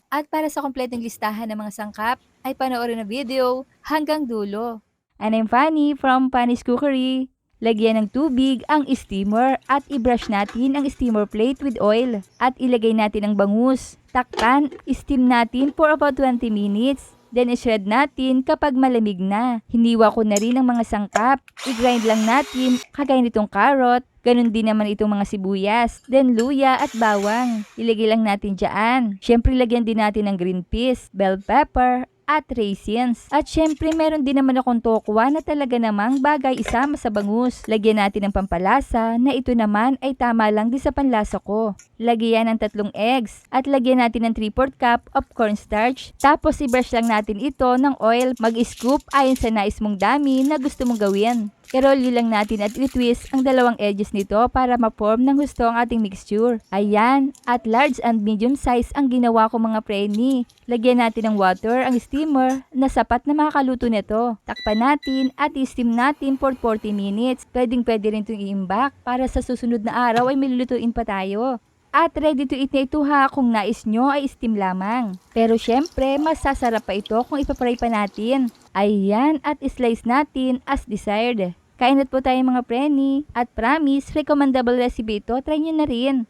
At para sa kompletong listahan ng mga sangkap, ay panoorin na video hanggang dulo. And I'm Fanny from Fanny's Cookery. Lagyan ng tubig ang steamer at i-brush natin ang steamer plate with oil. At ilagay natin ang bangus. Takpan, steam natin for about 20 minutes. Then i-shred natin kapag malamig na. Hiniwa ko na rin ang mga sangkap. I-grind lang natin kagaya nitong carrot. Ganon din naman itong mga sibuyas. Then luya at bawang. Ilagay lang natin dyan. Siyempre lagyan din natin ng green peas, bell pepper, at raisins. At syempre meron din naman akong tokwa na talaga namang bagay isama sa bangus. Lagyan natin ng pampalasa na ito naman ay tama lang din sa panlasa ko. Lagyan ng 3 eggs at lagyan natin ng 3/4 cup of cornstarch. Tapos i-brush lang natin ito ng oil. Mag-scoop ayon sa nais mong dami na gusto mong gawin. I-roll lang natin at i-twist ang dalawang edges nito para ma-form ng gusto ang ating mixture. Ayan, at large and medium size ang ginawa ko mga preni. Lagyan natin ng water ang steamer na sapat na makakaluto nito. Takpan natin at i-steam natin for 40 minutes. Pwede rin itong i-imbak para sa susunod na araw ay malulutuin pa tayo. At ready to eat na ito ha kung nais nyo ay steam lamang. Pero syempre, masasarap pa ito kung ipapray pa natin. Ayan, at slice natin as desired. Kain na po tayo mga preni. At promise, recommendable recipe ito. Try nyo na rin.